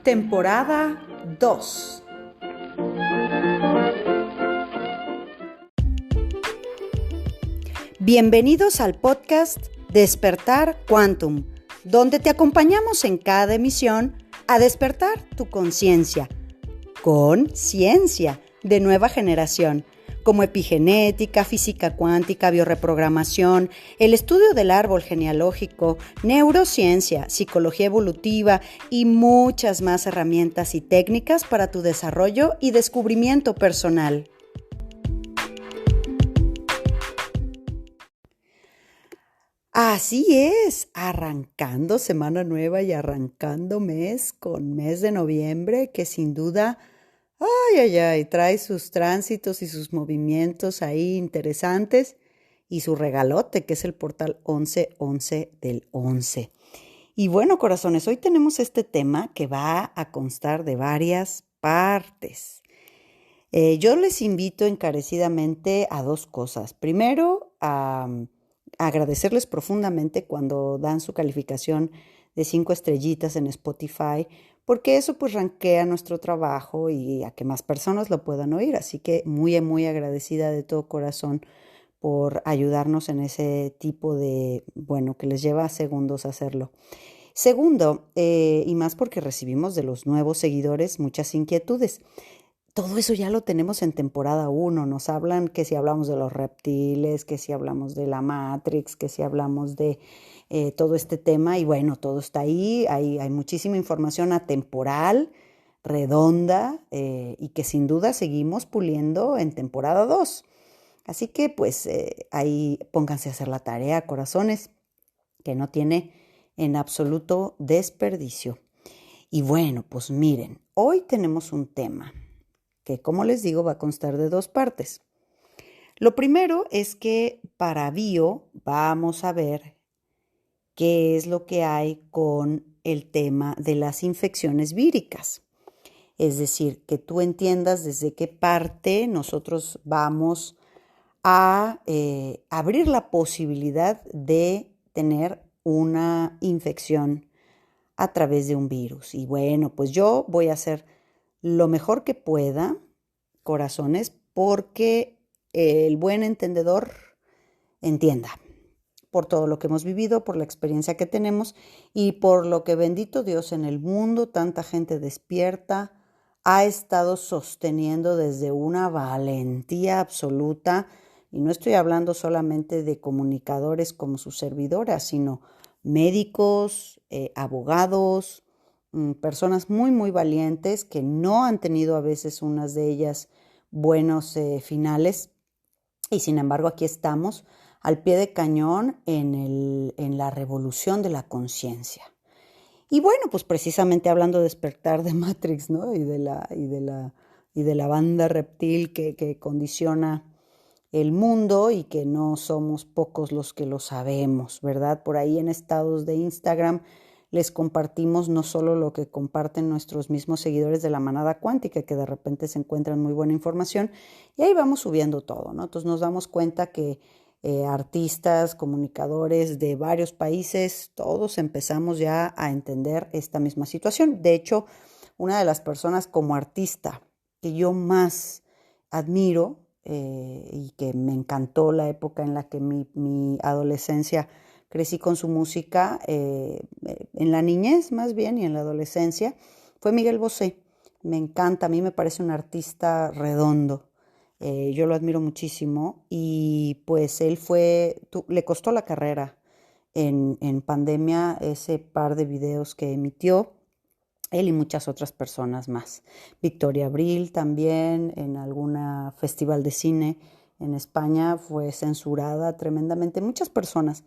Temporada 2. Bienvenidos al podcast Despertar Quantum, donde te acompañamos en cada emisión a despertar tu conciencia con ciencia de nueva generación, como epigenética, física cuántica, biorreprogramación, el estudio del árbol genealógico, neurociencia, psicología evolutiva y muchas más herramientas y técnicas para tu desarrollo y descubrimiento personal. Así es, arrancando semana nueva y arrancando mes con mes de noviembre, que sin duda trae sus tránsitos y sus movimientos ahí interesantes y su regalote, que es el portal 11-11 del 11. Y bueno, corazones, hoy tenemos este tema que va a constar de varias partes. Yo les invito encarecidamente a dos cosas. Primero, a agradecerles profundamente cuando dan su calificación de 5 estrellitas en Spotify, porque eso pues rankea nuestro trabajo y a que más personas lo puedan oír. Así que muy, muy agradecida de todo corazón por ayudarnos en ese tipo de, que les lleva segundos hacerlo. Segundo, y más porque recibimos de los nuevos seguidores muchas inquietudes. Todo eso ya lo tenemos en temporada 1. Nos hablan que si hablamos de los reptiles, que si hablamos de la Matrix, que si hablamos de todo este tema. Y bueno, todo está ahí. Hay muchísima información atemporal, redonda, y que sin duda seguimos puliendo en temporada 2. Así que pues ahí pónganse a hacer la tarea, corazones, que no tiene en absoluto desperdicio. Y bueno, pues miren, hoy tenemos un tema que, como les digo, va a constar de dos partes. Lo primero es que para bio vamos a ver qué es lo que hay con el tema de las infecciones víricas. Es decir, que tú entiendas desde qué parte nosotros vamos a abrir la posibilidad de tener una infección a través de un virus. Y bueno, pues yo voy a hacer lo mejor que pueda, corazones, porque el buen entendedor entienda por todo lo que hemos vivido, por la experiencia que tenemos y por lo que, bendito Dios, en el mundo tanta gente despierta ha estado sosteniendo desde una valentía absoluta. Y no estoy hablando solamente de comunicadores como su servidora, sino médicos, abogados, personas muy, muy valientes que no han tenido a veces unas de ellas buenos finales. Y sin embargo aquí estamos al pie de cañón en la revolución de la conciencia. Y bueno, pues precisamente hablando de despertar de Matrix, ¿no? Y de la banda reptil que condiciona el mundo y que no somos pocos los que lo sabemos, ¿verdad? Por ahí en estados de Instagram les compartimos no solo lo que comparten nuestros mismos seguidores de la manada cuántica, que de repente se encuentran muy buena información, y ahí vamos subiendo todo, ¿no? Entonces nos damos cuenta que artistas, comunicadores de varios países, todos empezamos ya a entender esta misma situación. De hecho, una de las personas como artista que yo más admiro y que me encantó la época en la que mi adolescencia crecí con su música, en la niñez más bien y en la adolescencia, fue Miguel Bosé. Me encanta, a mí me parece un artista redondo. Yo lo admiro muchísimo y pues él le costó la carrera en pandemia ese par de videos que emitió, él y muchas otras personas más. Victoria Abril también en algún festival de cine en España fue censurada tremendamente, muchas personas.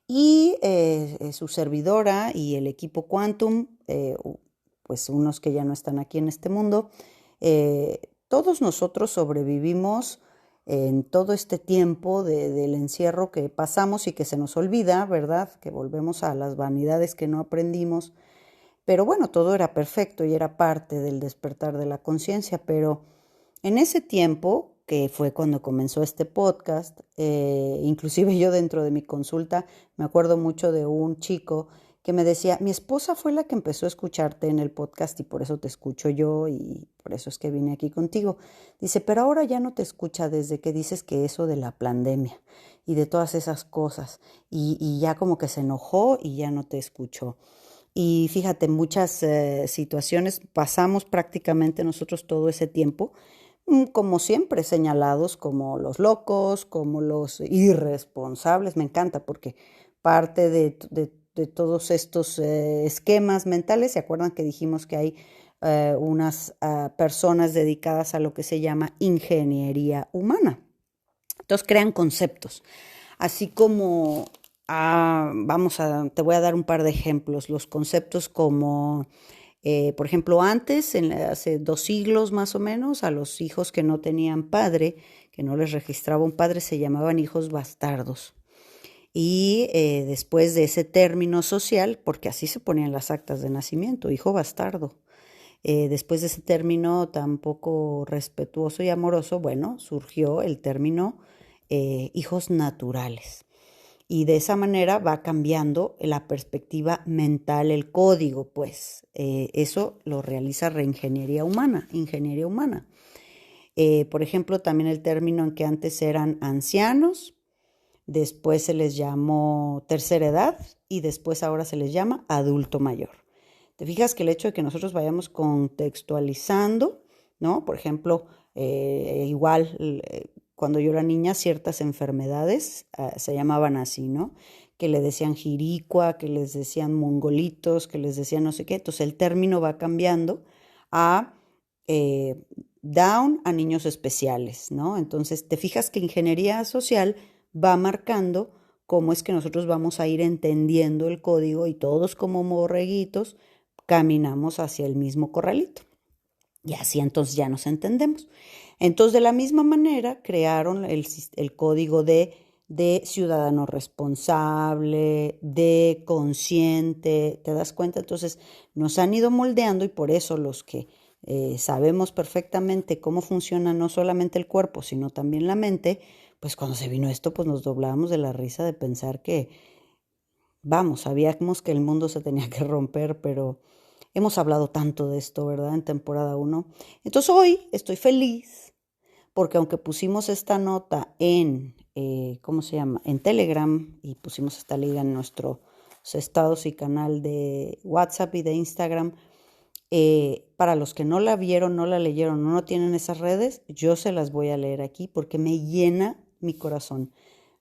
Y su servidora y el equipo Quantum, pues unos que ya no están aquí en este mundo, todos nosotros sobrevivimos en todo este tiempo del encierro que pasamos y que se nos olvida, ¿verdad? Que volvemos a las vanidades que no aprendimos. Pero bueno, todo era perfecto y era parte del despertar de la conciencia. Pero en ese tiempo, que fue cuando comenzó este podcast, inclusive yo dentro de mi consulta me acuerdo mucho de un chico que me decía, mi esposa fue la que empezó a escucharte en el podcast y por eso te escucho yo y por eso es que vine aquí contigo. Dice, pero ahora ya no te escucha desde que dices que eso de la pandemia y de todas esas cosas y ya como que se enojó y ya no te escuchó. Y fíjate, en muchas situaciones pasamos prácticamente nosotros todo ese tiempo, como siempre, señalados como los locos, como los irresponsables. Me encanta porque parte de todos estos esquemas mentales, ¿se acuerdan que dijimos que hay unas personas dedicadas a lo que se llama ingeniería humana? Entonces crean conceptos, así como, te voy a dar un par de ejemplos, los conceptos como, por ejemplo, antes, hace 2 siglos más o menos, a los hijos que no tenían padre, que no les registraba un padre, se llamaban hijos bastardos. Y después de ese término social, porque así se ponían las actas de nacimiento, hijo bastardo, después de ese término tan poco respetuoso y amoroso, bueno, surgió el término hijos naturales. Y de esa manera va cambiando la perspectiva mental, el código, pues. Eso lo realiza reingeniería humana, ingeniería humana. Por ejemplo, también el término en que antes eran ancianos, después se les llamó tercera edad y después ahora se les llama adulto mayor. Te fijas que el hecho de que nosotros vayamos contextualizando, ¿no? Por ejemplo, igual cuando yo era niña, ciertas enfermedades se llamaban así, ¿no? Que le decían jiricua, que les decían mongolitos, que les decían no sé qué. Entonces el término va cambiando a eh, down a niños especiales, ¿no? Entonces te fijas que ingeniería social va marcando cómo es que nosotros vamos a ir entendiendo el código y todos como borreguitos caminamos hacia el mismo corralito. Y así entonces ya nos entendemos. Entonces, de la misma manera, crearon el código de ciudadano responsable, de consciente, ¿te das cuenta? Entonces, nos han ido moldeando y por eso los que sabemos perfectamente cómo funciona no solamente el cuerpo, sino también la mente, pues cuando se vino esto, pues nos doblábamos de la risa de pensar que, vamos, sabíamos que el mundo se tenía que romper, pero hemos hablado tanto de esto, ¿verdad? En temporada 1. Entonces hoy estoy feliz porque aunque pusimos esta nota en, ¿cómo se llama? En Telegram y pusimos esta liga en nuestros estados y canal de WhatsApp y de Instagram, para los que no la vieron, no la leyeron, no tienen esas redes, yo se las voy a leer aquí porque me llena mi corazón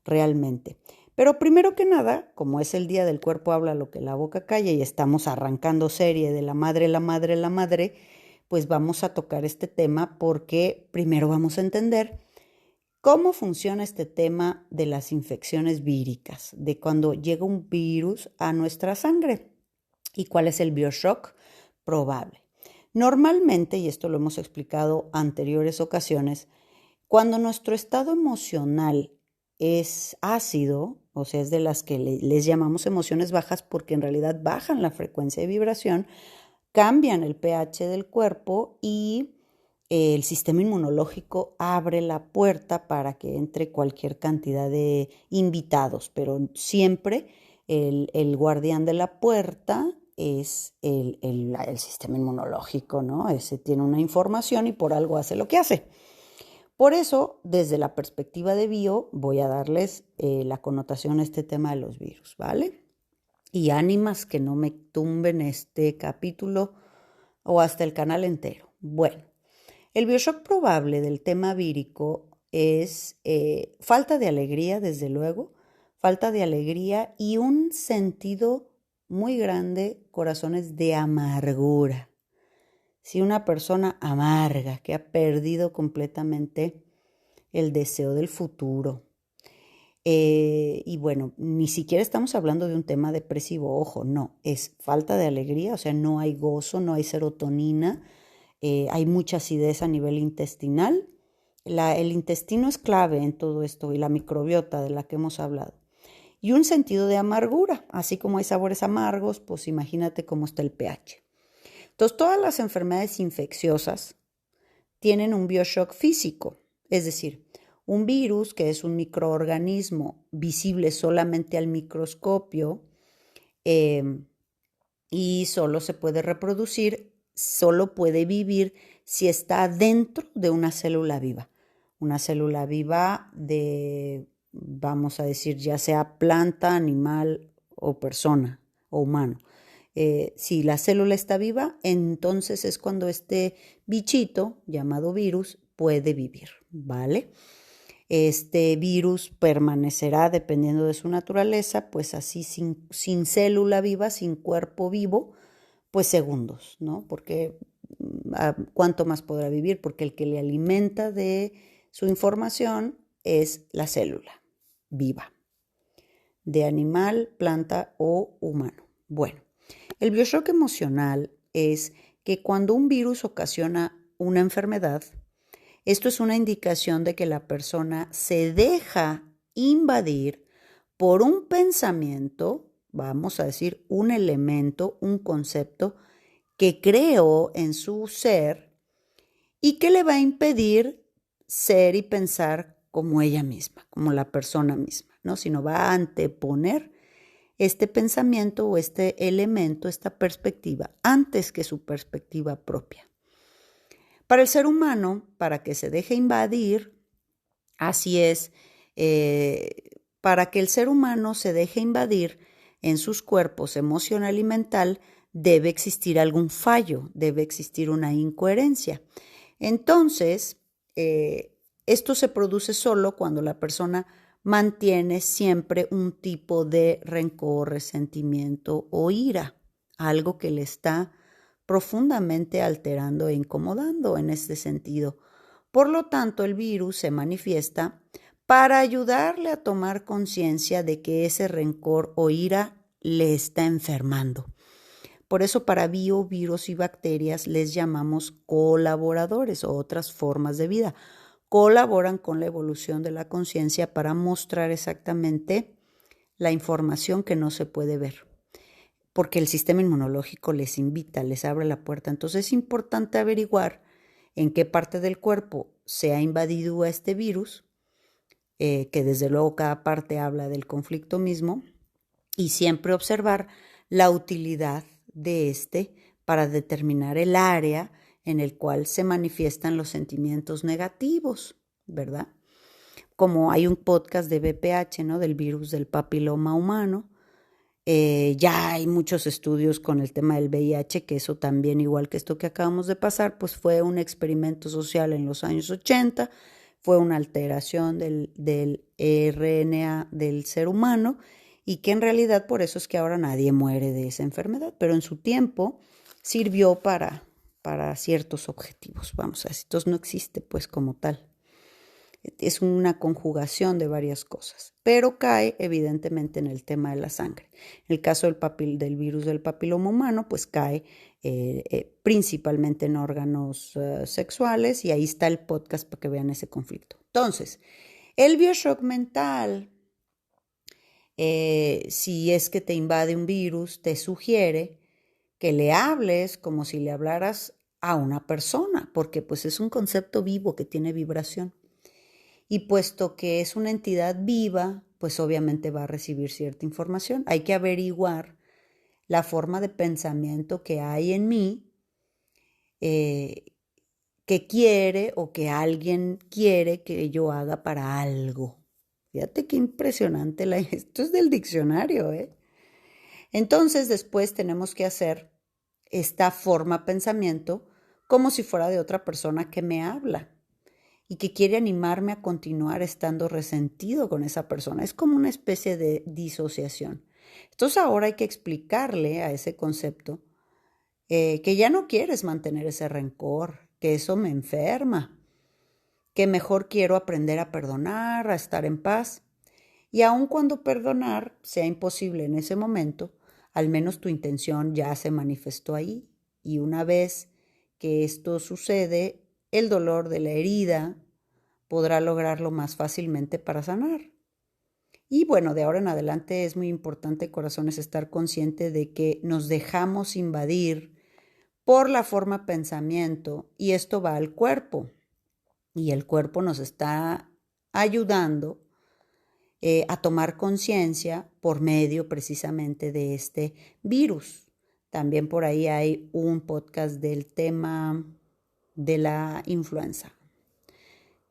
realmente. Pero primero que nada, como es el día del cuerpo habla lo que la boca calla y estamos arrancando serie de la madre, la madre, la madre, pues vamos a tocar este tema porque primero vamos a entender cómo funciona este tema de las infecciones víricas, de cuando llega un virus a nuestra sangre y cuál es el bioshock probable. Normalmente, y esto lo hemos explicado en anteriores ocasiones, cuando nuestro estado emocional es ácido, o sea, es de las que les llamamos emociones bajas porque en realidad bajan la frecuencia de vibración, cambian el pH del cuerpo y el sistema inmunológico abre la puerta para que entre cualquier cantidad de invitados, pero siempre el guardián de la puerta es el sistema inmunológico, ¿no? Ese tiene una información y por algo hace lo que hace. Por eso, desde la perspectiva de bio, voy a darles la connotación a este tema de los virus, ¿vale? Y ánimas que no me tumben este capítulo o hasta el canal entero. Bueno, el bioshock probable del tema vírico es falta de alegría, desde luego, falta de alegría y un sentido muy grande, corazones, de amargura. Si una persona amarga, que ha perdido completamente el deseo del futuro. Y bueno, ni siquiera estamos hablando de un tema depresivo, ojo, no, es falta de alegría, o sea, no hay gozo, no hay serotonina, hay mucha acidez a nivel intestinal. El intestino es clave en todo esto y la microbiota de la que hemos hablado. Y un sentido de amargura, así como hay sabores amargos, pues imagínate cómo está el pH. Entonces, todas las enfermedades infecciosas tienen un bioshock físico, es decir, un virus, que es un microorganismo visible solamente al microscopio, y solo se puede reproducir, solo puede vivir si está dentro de una célula viva. Una célula viva de, vamos a decir, ya sea planta, animal o persona o humano. Si la célula está viva, entonces es cuando este bichito llamado virus puede vivir, ¿vale? Este virus permanecerá, dependiendo de su naturaleza, pues así sin célula viva, sin cuerpo vivo, pues segundos, ¿no? Porque ¿cuánto más podrá vivir? Porque el que le alimenta de su información es la célula viva, de animal, planta o humano. Bueno, el bioshock emocional es que cuando un virus ocasiona una enfermedad, esto es una indicación de que la persona se deja invadir por un pensamiento, vamos a decir, un elemento, un concepto que creó en su ser y que le va a impedir ser y pensar como ella misma, como la persona misma, ¿no? Sino va a anteponer este pensamiento o este elemento, esta perspectiva, antes que su perspectiva propia. Para el ser humano, para que se deje invadir, así es, para que el ser humano se deje invadir en sus cuerpos emocional y mental, debe existir algún fallo, debe existir una incoherencia. Entonces, esto se produce solo cuando la persona mantiene siempre un tipo de rencor, resentimiento o ira, algo que le está profundamente alterando e incomodando en este sentido. Por lo tanto, el virus se manifiesta para ayudarle a tomar conciencia de que ese rencor o ira le está enfermando. Por eso para virus y bacterias les llamamos colaboradores o otras formas de vida. Colaboran con la evolución de la conciencia para mostrar exactamente la información que no se puede ver, porque el sistema inmunológico les invita, les abre la puerta. Entonces es importante averiguar en qué parte del cuerpo se ha invadido a este virus, que desde luego cada parte habla del conflicto mismo, y siempre observar la utilidad de este para determinar el área en el cual se manifiestan los sentimientos negativos, ¿verdad? Como hay un podcast de BPH, ¿no? Del virus del papiloma humano. Ya hay muchos estudios con el tema del VIH, que eso también, igual que esto que acabamos de pasar, pues fue un experimento social en los años 80, fue una alteración del RNA del ser humano y que en realidad por eso es que ahora nadie muere de esa enfermedad, pero en su tiempo sirvió para ciertos objetivos, vamos a decir. Entonces no existe pues como tal. Es una conjugación de varias cosas, pero cae evidentemente en el tema de la sangre. En el caso del virus del papiloma humano, pues cae principalmente en órganos sexuales, y ahí está el podcast para que vean ese conflicto. Entonces, el bioshock mental, si es que te invade un virus, te sugiere que le hables como si le hablaras a una persona, porque pues es un concepto vivo que tiene vibración. Y puesto que es una entidad viva, pues obviamente va a recibir cierta información. Hay que averiguar la forma de pensamiento que hay en mí, que quiere o que alguien quiere que yo haga para algo. Fíjate qué impresionante, esto es del diccionario, ¿eh? Entonces después tenemos que hacer esta forma pensamiento como si fuera de otra persona que me habla y que quiere animarme a continuar estando resentido con esa persona. Es como una especie de disociación. Entonces ahora hay que explicarle a ese concepto que ya no quieres mantener ese rencor, que eso me enferma, que mejor quiero aprender a perdonar, a estar en paz. Y aun cuando perdonar sea imposible en ese momento, al menos tu intención ya se manifestó ahí. Y una vez que esto sucede, el dolor de la herida podrá lograrlo más fácilmente para sanar. Y bueno, de ahora en adelante es muy importante, corazones, estar consciente de que nos dejamos invadir por la forma pensamiento, y esto va al cuerpo. Y el cuerpo nos está ayudando a tomar conciencia por medio precisamente de este virus, También por ahí hay un podcast del tema de la influenza,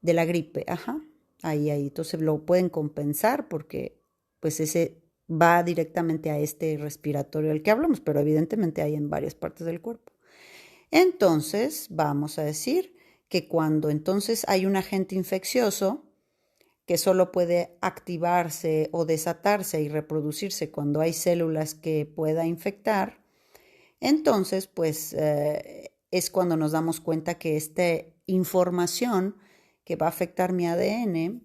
de la gripe, ajá. Ahí, entonces lo pueden compensar porque pues ese va directamente a este respiratorio del que hablamos, pero evidentemente hay en varias partes del cuerpo. Entonces, vamos a decir que cuando entonces hay un agente infeccioso que solo puede activarse o desatarse y reproducirse cuando hay células que pueda infectar, entonces pues es cuando nos damos cuenta que esta información que va a afectar mi ADN,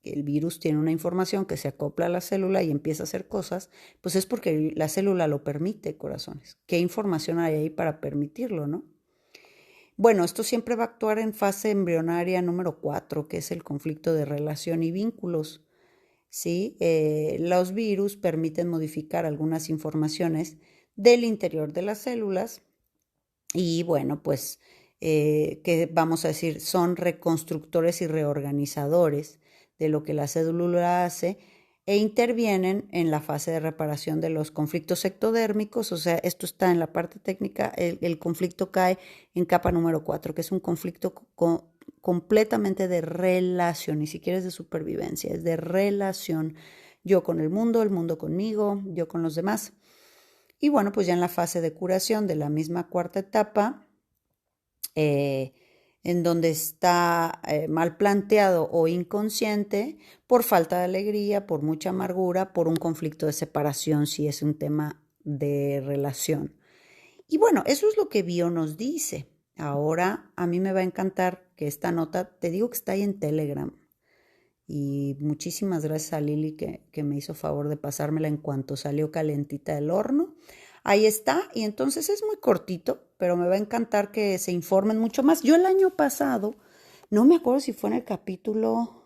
que el virus tiene una información que se acopla a la célula y empieza a hacer cosas, pues es porque la célula lo permite, corazones. ¿Qué información hay ahí para permitirlo, no? Bueno, esto siempre va a actuar en fase embrionaria número 4, que es el conflicto de relación y vínculos. ¿Sí? Los virus permiten modificar algunas informaciones del interior de las células y bueno, pues, que vamos a decir, son reconstructores y reorganizadores de lo que la célula hace e intervienen en la fase de reparación de los conflictos ectodérmicos, o sea, esto está en la parte técnica, el conflicto cae en capa número 4, que es un conflicto completamente de relación, ni siquiera es de supervivencia, es de relación, yo con el mundo conmigo, yo con los demás. Y bueno, pues ya en la fase de curación de la misma cuarta etapa, en donde está mal planteado o inconsciente por falta de alegría, por mucha amargura, por un conflicto de separación, si es un tema de relación. Y bueno, eso es lo que Bio nos dice. Ahora a mí me va a encantar que esta nota, te digo que está ahí en Telegram. Y muchísimas gracias a Lili que me hizo favor de pasármela en cuanto salió calentita del horno. Ahí está, y entonces es muy cortito, pero me va a encantar que se informen mucho más. Yo el año pasado, no me acuerdo si fue en el capítulo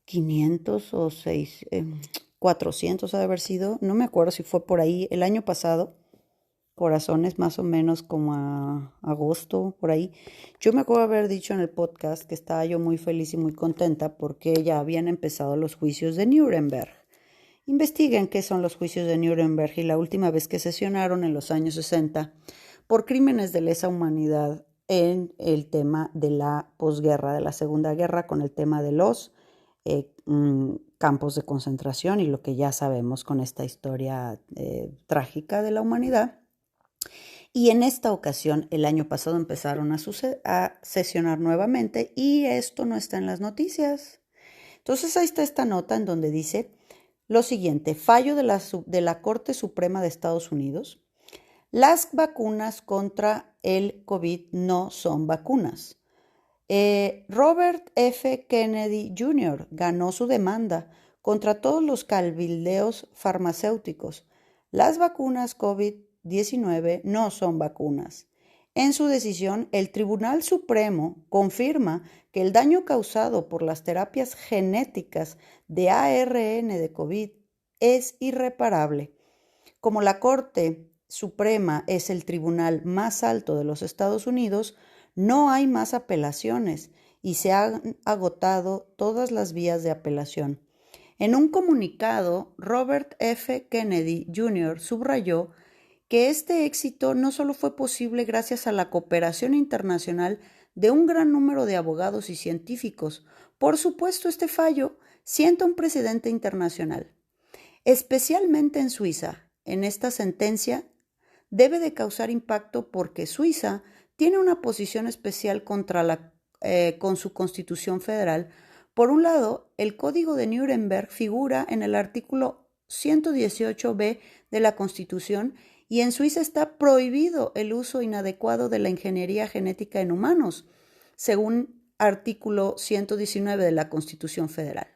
500 o 400 ha de haber sido, no me acuerdo si fue por ahí el año pasado, corazones más o menos como a agosto, por ahí. Yo me acuerdo haber dicho en el podcast que estaba yo muy feliz y muy contenta porque ya habían empezado los juicios de Nuremberg. Investiguen qué son los juicios de Nuremberg y la última vez que sesionaron en los años 60 por crímenes de lesa humanidad en el tema de la posguerra, de la Segunda Guerra, con el tema de los campos de concentración y lo que ya sabemos con esta historia trágica de la humanidad. Y en esta ocasión, el año pasado, empezaron a sesionar nuevamente y esto no está en las noticias. Entonces ahí está esta nota en donde dice lo siguiente: fallo de la Corte Suprema de Estados Unidos. Las vacunas contra el COVID no son vacunas. Robert F. Kennedy Jr. ganó su demanda contra todos los cabildeos farmacéuticos. Las vacunas COVID-19 no son vacunas. En su decisión, el Tribunal Supremo confirma que el daño causado por las terapias genéticas de ARN de COVID es irreparable. Como la Corte Suprema es el tribunal más alto de los Estados Unidos, no hay más apelaciones y se han agotado todas las vías de apelación. En un comunicado, Robert F. Kennedy Jr. subrayó que este éxito no solo fue posible gracias a la cooperación internacional de un gran número de abogados y científicos. Por supuesto, este fallo sienta un precedente internacional. Especialmente en Suiza, en esta sentencia debe de causar impacto porque Suiza tiene una posición especial con su Constitución Federal. Por un lado, el Código de Nuremberg figura en el artículo 118b de la Constitución y en Suiza está prohibido el uso inadecuado de la ingeniería genética en humanos, según artículo 119 de la Constitución Federal.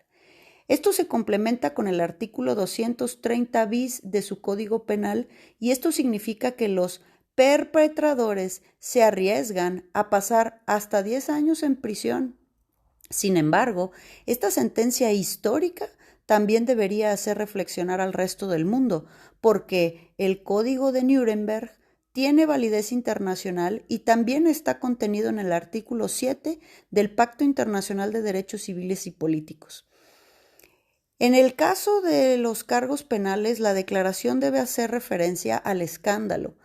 Esto se complementa con el artículo 230 bis de su Código Penal y esto significa que los perpetradores se arriesgan a pasar hasta 10 años en prisión. Sin embargo, esta sentencia histórica también debería hacer reflexionar al resto del mundo, porque el Código de Nuremberg tiene validez internacional y también está contenido en el artículo 7 del Pacto Internacional de Derechos Civiles y Políticos. En el caso de los cargos penales, la declaración debe hacer referencia al escándalo.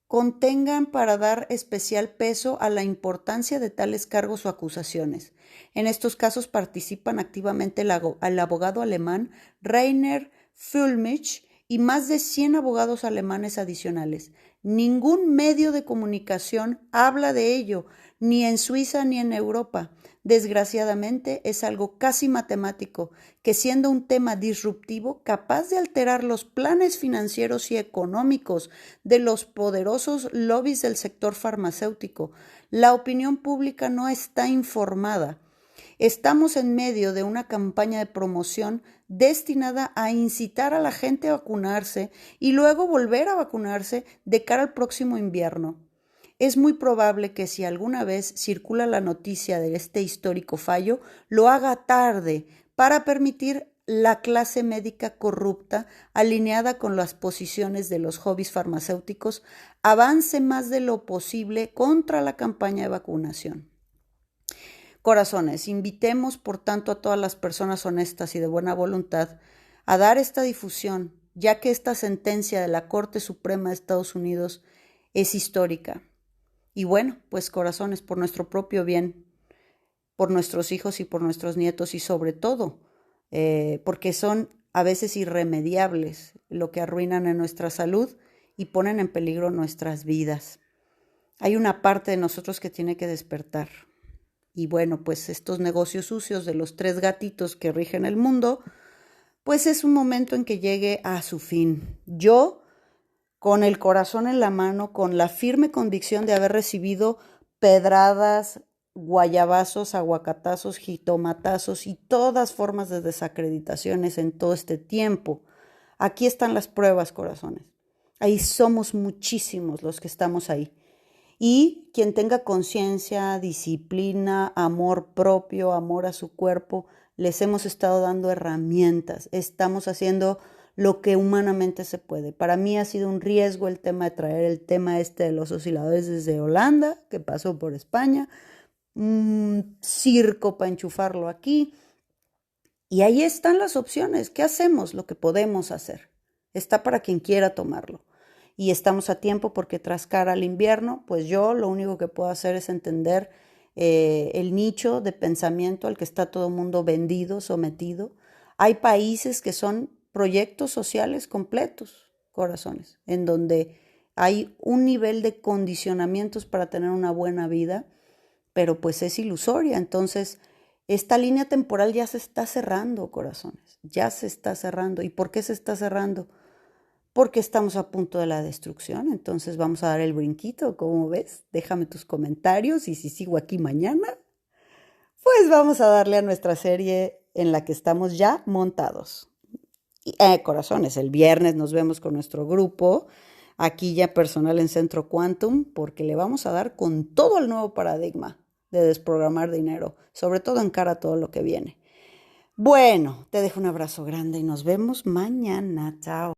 Contengan para dar especial peso a la importancia de tales cargos o acusaciones. En estos casos participan activamente el abogado alemán Rainer Füllmich y más de 100 abogados alemanes adicionales. Ningún medio de comunicación habla de ello, ni en Suiza ni en Europa. Desgraciadamente es algo casi matemático, que siendo un tema disruptivo, capaz de alterar los planes financieros y económicos de los poderosos lobbies del sector farmacéutico, la opinión pública no está informada. Estamos en medio de una campaña de promoción destinada a incitar a la gente a vacunarse y luego volver a vacunarse de cara al próximo invierno. Es muy probable que si alguna vez circula la noticia de este histórico fallo, lo haga tarde para permitir la clase médica corrupta, alineada con las posiciones de los hobbies farmacéuticos, avance más de lo posible contra la campaña de vacunación. Corazones, invitemos por tanto a todas las personas honestas y de buena voluntad a dar esta difusión, ya que esta sentencia de la Corte Suprema de Estados Unidos es histórica. Y bueno, pues corazones, por nuestro propio bien, por nuestros hijos y por nuestros nietos y sobre todo, porque son a veces irremediables lo que arruinan en nuestra salud y ponen en peligro nuestras vidas. Hay una parte de nosotros que tiene que despertar. Y bueno, pues estos negocios sucios de los 3 gatitos que rigen el mundo, pues es un momento en que llegue a su fin. Yo, con el corazón en la mano, con la firme convicción de haber recibido pedradas, guayabazos, aguacatazos, jitomatazos y todas formas de desacreditaciones en todo este tiempo. Aquí están las pruebas, corazones. Ahí somos muchísimos los que estamos ahí. Y quien tenga conciencia, disciplina, amor propio, amor a su cuerpo, les hemos estado dando herramientas. Estamos haciendo lo que humanamente se puede. Para mí ha sido un riesgo el tema de traer el tema de los osciladores desde Holanda, que pasó por España, un circo para enchufarlo aquí. Y ahí están las opciones. ¿Qué hacemos? Lo que podemos hacer. Está para quien quiera tomarlo. Y estamos a tiempo porque tras cara al invierno, pues yo lo único que puedo hacer es entender el nicho de pensamiento al que está todo el mundo vendido, sometido. Hay países que son proyectos sociales completos, corazones, en donde hay un nivel de condicionamientos para tener una buena vida, pero pues es ilusoria. Entonces, esta línea temporal ya se está cerrando, corazones, ya se está cerrando. ¿Y por qué se está cerrando? Porque estamos a punto de la destrucción. Entonces vamos a dar el brinquito, ¿cómo ves? Déjame tus comentarios y si sigo aquí mañana, pues vamos a darle a nuestra serie en la que estamos ya montados. Corazones, el viernes nos vemos con nuestro grupo, aquí ya personal en Centro Quantum, porque le vamos a dar con todo el nuevo paradigma de desprogramar dinero, sobre todo en cara a todo lo que viene. Bueno, te dejo un abrazo grande y nos vemos mañana. Chao.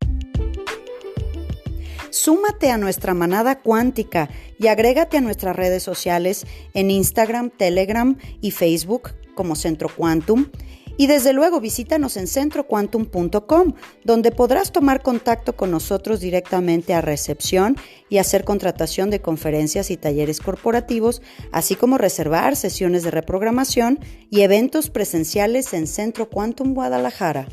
Súmate a nuestra manada cuántica y agrégate a nuestras redes sociales en Instagram, Telegram y Facebook como Centro Quantum. Y desde luego visítanos en centroquantum.com, donde podrás tomar contacto con nosotros directamente a recepción y hacer contratación de conferencias y talleres corporativos, así como reservar sesiones de reprogramación y eventos presenciales en Centro Quantum Guadalajara.